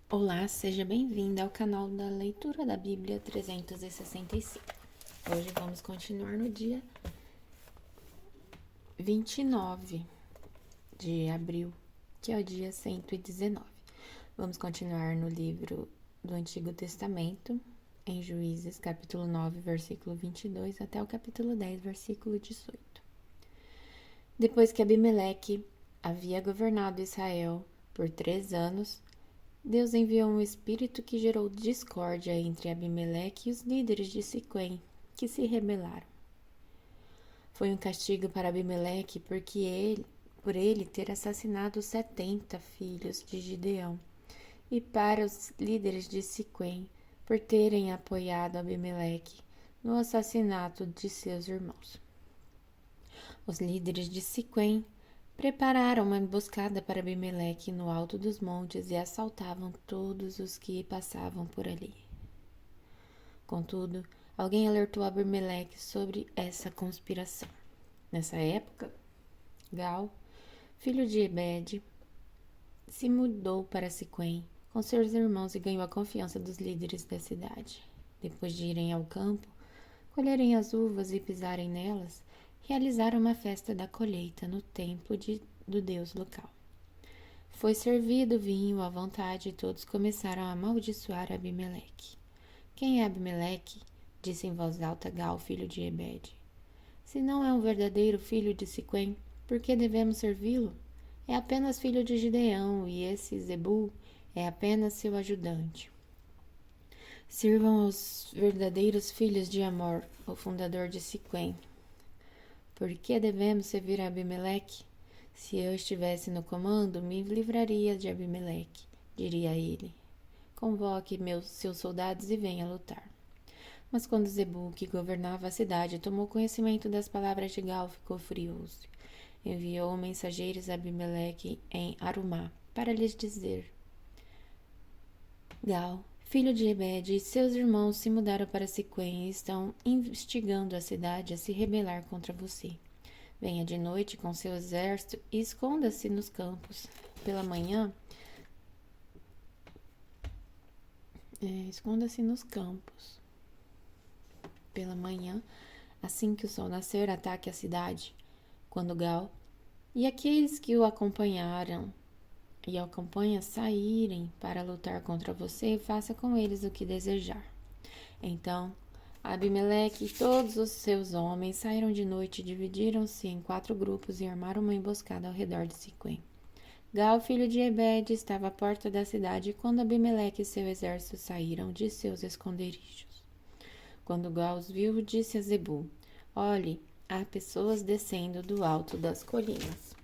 Olá, seja bem-vinda ao canal da Leitura da Bíblia 365. Hoje vamos continuar no dia 29 de abril, que é o dia 119. Vamos continuar no livro do Antigo Testamento, em Juízes, capítulo 9, versículo 22, até o capítulo 10, versículo 18. Depois que Abimeleque havia governado Israel por 3 anos, Deus enviou um espírito que gerou discórdia entre Abimeleque e os líderes de Siquém, que se rebelaram. Foi um castigo para Abimeleque por ele ter assassinado 70 filhos de Gideão, e para os líderes de Siquém por terem apoiado Abimeleque no assassinato de seus irmãos. Os líderes de Siquém prepararam uma emboscada para Abimeleque no alto dos montes e assaltavam todos os que passavam por ali. Contudo, alguém alertou Abimeleque sobre essa conspiração. Nessa época, Gal, filho de Ebed, se mudou para Siquém com seus irmãos e ganhou a confiança dos líderes da cidade. Depois de irem ao campo, colherem as uvas e pisarem nelas, realizaram uma festa da colheita no templo do deus local. Foi servido vinho à vontade e todos começaram a amaldiçoar Abimeleque. Quem é Abimeleque? Disse em voz alta Gal, filho de Ebed. Se não é um verdadeiro filho de Siquém, por que devemos servi-lo? É apenas filho de Gideão e esse Zebul é apenas seu ajudante. Sirvam aos verdadeiros filhos de Amor, o fundador de Siquém. Por que devemos servir a Abimeleque? Se eu estivesse no comando, me livraria de Abimeleque, diria ele. Convoque seus soldados e venha lutar. Mas quando Zebul, que governava a cidade, tomou conhecimento das palavras de Gal, ficou furioso. Enviou mensageiros a Abimeleque em Arumá para lhes dizer: Gal, filho de Ebed, e seus irmãos se mudaram para Siquém e estão instigando a cidade a se rebelar contra você. Venha de noite com seu exército e esconda-se nos campos. Pela manhã, esconda-se nos campos. Pela manhã, assim que o sol nascer, ataque a cidade. Quando Gal e aqueles que o acompanham saírem para lutar contra você, faça com eles o que desejar. Então, Abimeleque e todos os seus homens saíram de noite, dividiram-se em 4 grupos e armaram uma emboscada ao redor de Siquém. Gal, filho de Ebed, estava à porta da cidade quando Abimeleque e seu exército saíram de seus esconderijos. Quando Gal os viu, disse a Zebul: Olhe, há pessoas descendo do alto das colinas.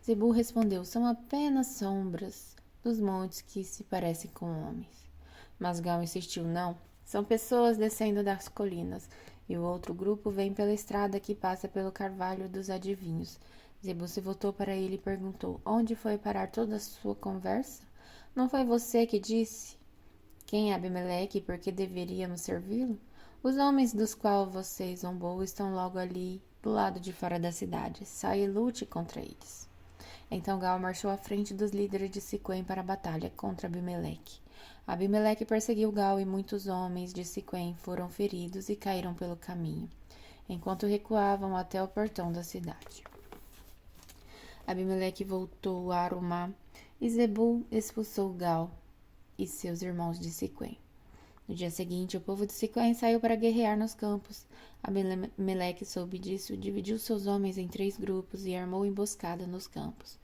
Zebul respondeu: São apenas sombras dos montes que se parecem com homens. Mas Gal insistiu: Não, são pessoas descendo das colinas, e o outro grupo vem pela estrada que passa pelo carvalho dos adivinhos. Zebul se voltou para ele e perguntou: Onde foi parar toda a sua conversa? Não foi você que disse: Quem é Abimeleque e por que deveríamos servi-lo? Os homens dos quais você zombou estão logo ali, do lado de fora da cidade. Saia e lute contra eles. Então Gal marchou à frente dos líderes de Siquém para a batalha contra Abimeleque. Abimeleque perseguiu Gal e muitos homens de Siquém foram feridos e caíram pelo caminho, enquanto recuavam até o portão da cidade. Abimeleque voltou a Arumá e Zebul expulsou Gal e seus irmãos de Siquém. No dia seguinte, o povo de Siquém saiu para guerrear nos campos. Abimeleque soube disso, dividiu seus homens em 3 grupos e armou emboscada nos campos.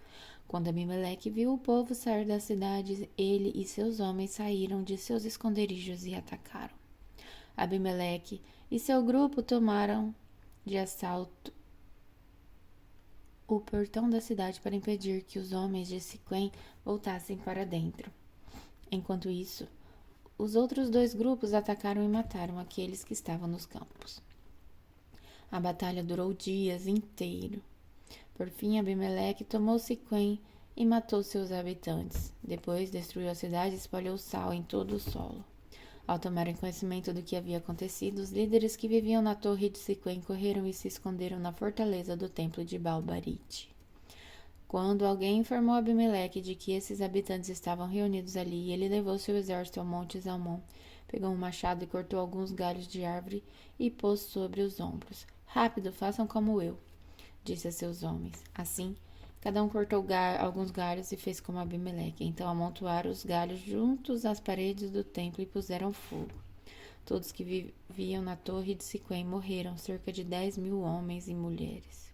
Quando Abimeleque viu o povo sair da cidade, ele e seus homens saíram de seus esconderijos e atacaram. Abimeleque e seu grupo tomaram de assalto o portão da cidade para impedir que os homens de Siquém voltassem para dentro. Enquanto isso, os outros 2 grupos atacaram e mataram aqueles que estavam nos campos. A batalha durou dias inteiros. Por fim, Abimeleque tomou Siquém e matou seus habitantes. Depois, destruiu a cidade e espalhou sal em todo o solo. Ao tomarem conhecimento do que havia acontecido, os líderes que viviam na torre de Siquém correram e se esconderam na fortaleza do templo de Balbarite. Quando alguém informou Abimeleque de que esses habitantes estavam reunidos ali, ele levou seu exército ao monte Zalmon, pegou um machado e cortou alguns galhos de árvore e pôs sobre os ombros. Rápido, façam como eu, disse a seus homens. Assim, cada um cortou alguns galhos e fez como Abimeleque. Então amontoaram os galhos juntos às paredes do templo e puseram fogo. Todos que viviam na torre de Siquém morreram, cerca de 10.000 homens e mulheres.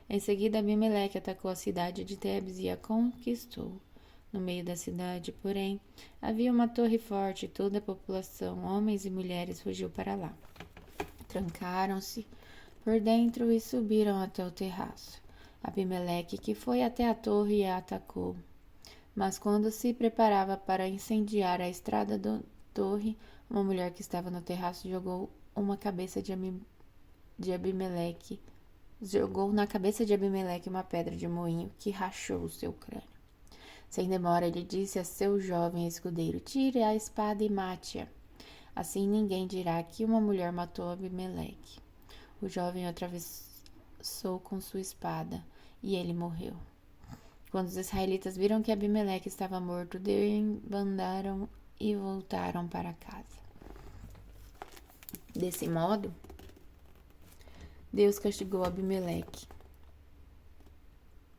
Em seguida, Abimeleque atacou a cidade de Tebes e a conquistou. No meio da cidade, porém, havia uma torre forte e toda a população, homens e mulheres, fugiu para lá. Trancaram-se por dentro e subiram até o terraço. Abimeleque, que foi até a torre, a atacou. Mas quando se preparava para incendiar a estrada da torre, uma mulher que estava no terraço jogou na cabeça de Abimeleque uma pedra de moinho que rachou o seu crânio. Sem demora, ele disse a seu jovem escudeiro: tire a espada e mate-a. Assim ninguém dirá que uma mulher matou Abimeleque. O jovem o atravessou com sua espada e ele morreu. Quando os israelitas viram que Abimeleque estava morto, debandaram e voltaram para casa. Desse modo, Deus castigou Abimeleque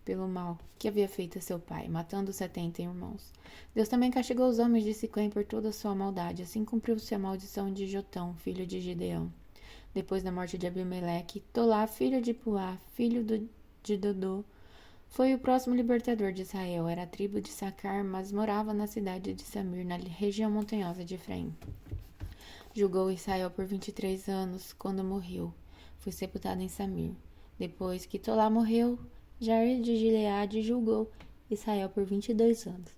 pelo mal que havia feito a seu pai, matando 70 irmãos. Deus também castigou os homens de Siquém por toda a sua maldade. Assim cumpriu-se a maldição de Jotão, filho de Gideão. Depois da morte de Abimeleque, Tolá, filho de Puá, filho de Dodô, foi o próximo libertador de Israel. Era a tribo de Sacar, mas morava na cidade de Samir, na região montanhosa de Efraim. Julgou Israel por 23 anos, quando morreu. Foi sepultado em Samir. Depois que Tolá morreu, Jair de Gileade julgou Israel por 22 anos.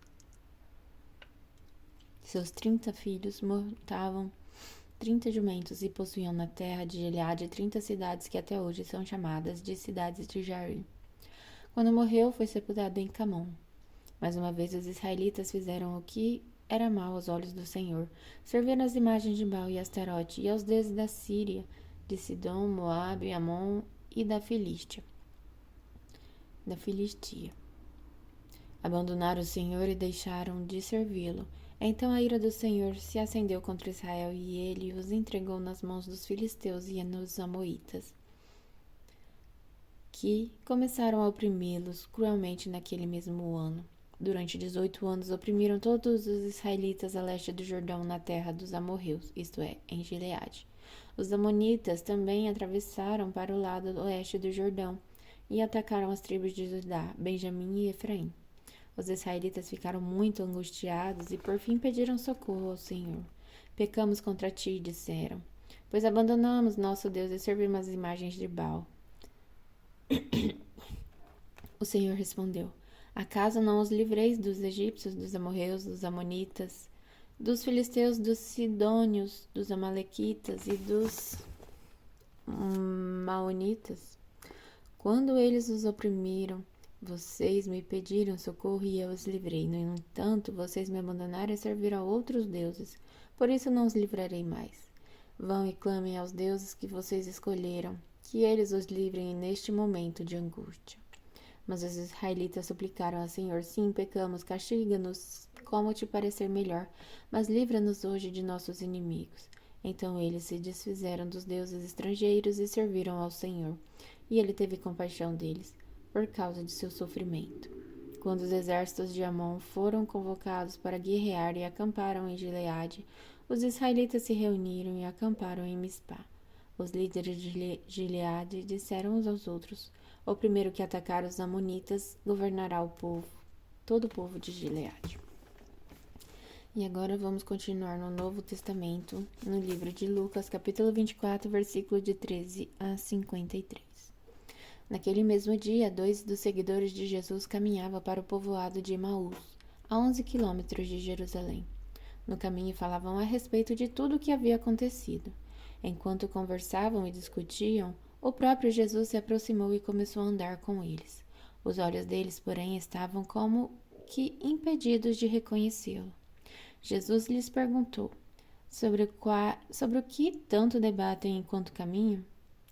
Seus 30 filhos montavam 30 jumentos e possuíam na terra de Gileade 30 cidades que até hoje são chamadas de cidades de Jair. Quando morreu, foi sepultado em Camon. Mais uma vez, os israelitas fizeram o que era mal aos olhos do Senhor. Serviram as imagens de Baal e Astarote e aos deuses da Síria, de Sidom, Moabe, Amon e da Filistia. Abandonaram o Senhor e deixaram de servi-lo. Então a ira do Senhor se acendeu contra Israel e ele os entregou nas mãos dos filisteus e nos amonitas, que começaram a oprimi-los cruelmente naquele mesmo ano. Durante 18 anos oprimiram todos os israelitas a leste do Jordão na terra dos amorreus, isto é, em Gileade. Os amonitas também atravessaram para o lado oeste do Jordão e atacaram as tribos de Judá, Benjamim e Efraim. Os israelitas ficaram muito angustiados e por fim pediram socorro ao Senhor. Pecamos contra ti, disseram, pois abandonamos nosso Deus e servimos as imagens de Baal. O Senhor respondeu: acaso não os livreis dos egípcios, dos amorreus, dos amonitas, dos filisteus, dos sidônios, dos amalequitas e dos maonitas? Quando eles os oprimiram, vocês me pediram socorro e eu os livrei. No entanto, vocês me abandonaram e serviram a outros deuses. Por isso não os livrarei mais. Vão e clamem aos deuses que vocês escolheram, que eles os livrem neste momento de angústia. Mas os israelitas suplicaram ao Senhor: sim, pecamos, castiga-nos como te parecer melhor, mas livra-nos hoje de nossos inimigos. Então eles se desfizeram dos deuses estrangeiros e serviram ao Senhor, e ele teve compaixão deles, por causa de seu sofrimento. Quando os exércitos de Amon foram convocados para guerrear e acamparam em Gileade, os israelitas se reuniram e acamparam em Mispá. Os líderes de Gileade disseram uns aos outros: o primeiro que atacar os amonitas governará o povo, todo o povo de Gileade. E agora vamos continuar no Novo Testamento, no livro de Lucas, capítulo 24, versículo de 13 a 53. Naquele mesmo dia, 2 dos seguidores de Jesus caminhavam para o povoado de Emaús, a 11 quilômetros de Jerusalém. No caminho falavam a respeito de tudo o que havia acontecido. Enquanto conversavam e discutiam, o próprio Jesus se aproximou e começou a andar com eles. Os olhos deles, porém, estavam como que impedidos de reconhecê-lo. Jesus lhes perguntou: sobre o que tanto debatem enquanto caminham?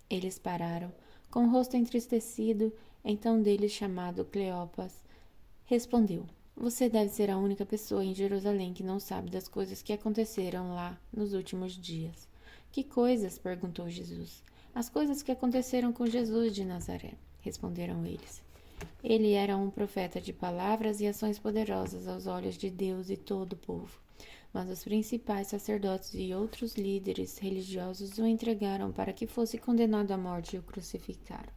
Eles pararam, com o rosto entristecido, Então deles, chamado Cleopas, respondeu: Você deve ser a única pessoa em Jerusalém que não sabe das coisas que aconteceram lá nos últimos dias. Que coisas? Perguntou Jesus. As coisas que aconteceram com Jesus de Nazaré, responderam eles. Ele era um profeta de palavras e ações poderosas aos olhos de Deus e todo o povo. Mas os principais sacerdotes e outros líderes religiosos o entregaram para que fosse condenado à morte e o crucificaram.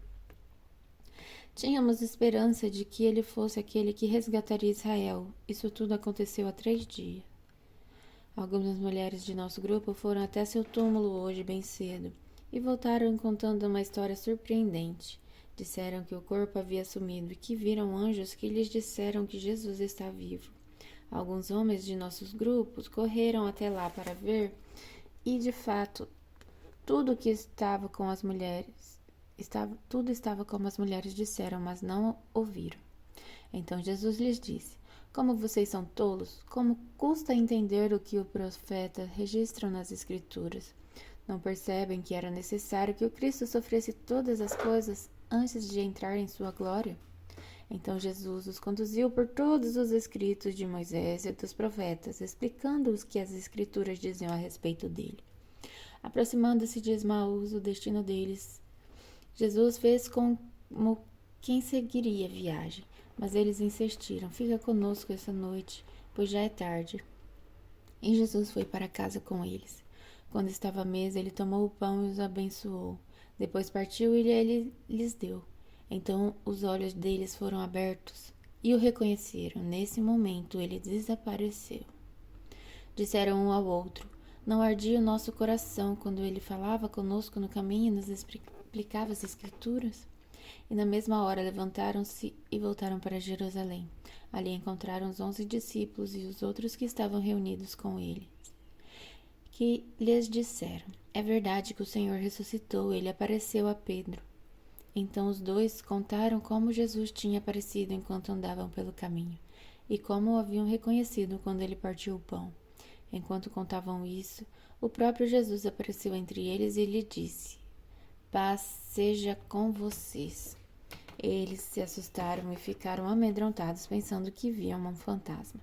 Tínhamos esperança de que ele fosse aquele que resgataria Israel. Isso tudo aconteceu há 3 dias. Algumas mulheres de nosso grupo foram até seu túmulo hoje bem cedo e voltaram contando uma história surpreendente. Disseram que o corpo havia sumido e que viram anjos que lhes disseram que Jesus está vivo. Alguns homens de nossos grupos correram até lá para ver e, de fato, tudo estava como as mulheres disseram, mas não ouviram. Então Jesus lhes disse: Como vocês são tolos, como custa entender o que os profetas registram nas Escrituras? Não percebem que era necessário que o Cristo sofresse todas as coisas antes de entrar em sua glória? Então Jesus os conduziu por todos os escritos de Moisés e dos profetas, explicando-os que as Escrituras diziam a respeito dele. Aproximando-se de Esmaús, o destino deles, Jesus fez como quem seguiria a viagem, mas eles insistiram: Fica conosco essa noite, pois já é tarde. E Jesus foi para casa com eles. Quando estava à mesa, ele tomou o pão e os abençoou. Depois partiu e ele lhes deu. Então os olhos deles foram abertos e o reconheceram. Nesse momento ele desapareceu. Disseram um ao outro: Não ardia o nosso coração quando ele falava conosco no caminho e nos explicava as Escrituras? E na mesma hora levantaram-se e voltaram para Jerusalém. Ali encontraram os 11 discípulos e os outros que estavam reunidos com eles, que lhes disseram: É verdade que o Senhor ressuscitou, ele apareceu a Pedro. Então os dois contaram como Jesus tinha aparecido enquanto andavam pelo caminho, e como o haviam reconhecido quando ele partiu o pão. Enquanto contavam isso, o próprio Jesus apareceu entre eles e lhe disse: Paz seja com vocês. Eles se assustaram e ficaram amedrontados, pensando que viam um fantasma.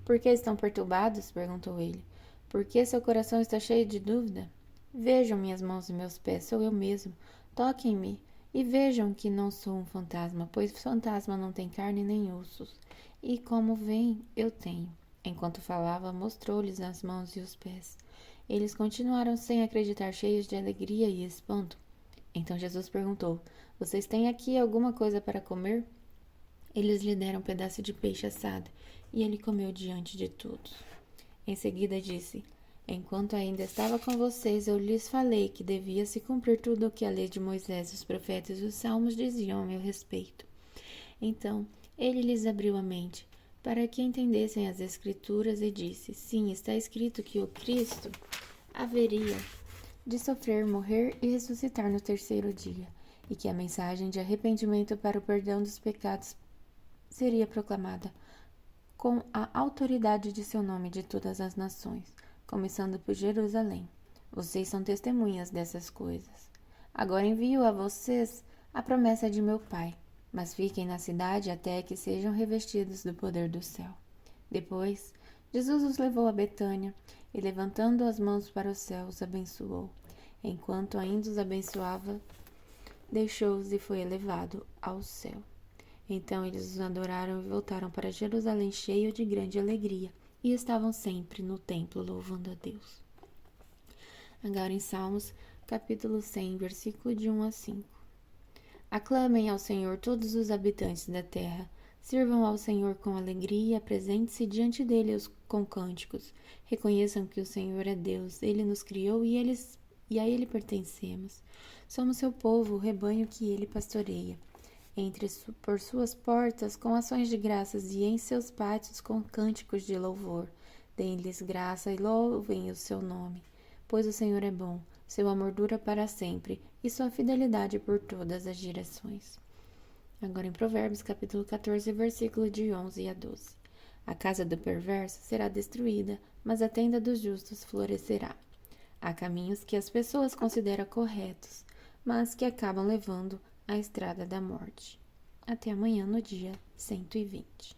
Por que estão perturbados? Perguntou ele. Por que seu coração está cheio de dúvida? Vejam minhas mãos e meus pés, sou eu mesmo. Toquem-me e vejam que não sou um fantasma, pois fantasma não tem carne nem ossos. E como veem, eu tenho. Enquanto falava, mostrou-lhes as mãos e os pés. Eles continuaram sem acreditar, cheios de alegria e espanto. Então Jesus perguntou: Vocês têm aqui alguma coisa para comer? Eles lhe deram um pedaço de peixe assado, e ele comeu diante de todos. Em seguida disse: Enquanto ainda estava com vocês, eu lhes falei que devia se cumprir tudo o que a lei de Moisés, os profetas e os salmos diziam a meu respeito. Então ele lhes abriu a mente, para que entendessem as Escrituras, e disse: Sim, está escrito que o Cristo haveria de sofrer, morrer e ressuscitar no 3º dia, e que a mensagem de arrependimento para o perdão dos pecados seria proclamada com a autoridade de seu nome de todas as nações, começando por Jerusalém. Vocês são testemunhas dessas coisas. Agora envio a vocês a promessa de meu Pai, mas fiquem na cidade até que sejam revestidos do poder do céu. Depois, Jesus os levou a Betânia e, levantando as mãos para o céu, os abençoou. Enquanto ainda os abençoava, deixou-os e foi elevado ao céu. Então eles os adoraram e voltaram para Jerusalém cheios de grande alegria, e estavam sempre no templo louvando a Deus. Agora em Salmos, capítulo 100, versículo de 1 a 5. Aclamem ao Senhor todos os habitantes da terra. Sirvam ao Senhor com alegria e apresente-se diante dele com cânticos. Reconheçam que o Senhor é Deus, ele nos criou e a ele pertencemos. Somos seu povo, o rebanho que ele pastoreia. Entre por suas portas com ações de graças e em seus pátios com cânticos de louvor. Deem-lhes graça e louvem o seu nome. Pois o Senhor é bom, seu amor dura para sempre e sua fidelidade por todas as gerações. Agora em Provérbios, capítulo 14, versículo de 11 a 12. A casa do perverso será destruída, mas a tenda dos justos florescerá. Há caminhos que as pessoas consideram corretos, mas que acabam levando à estrada da morte. Até amanhã no dia 120.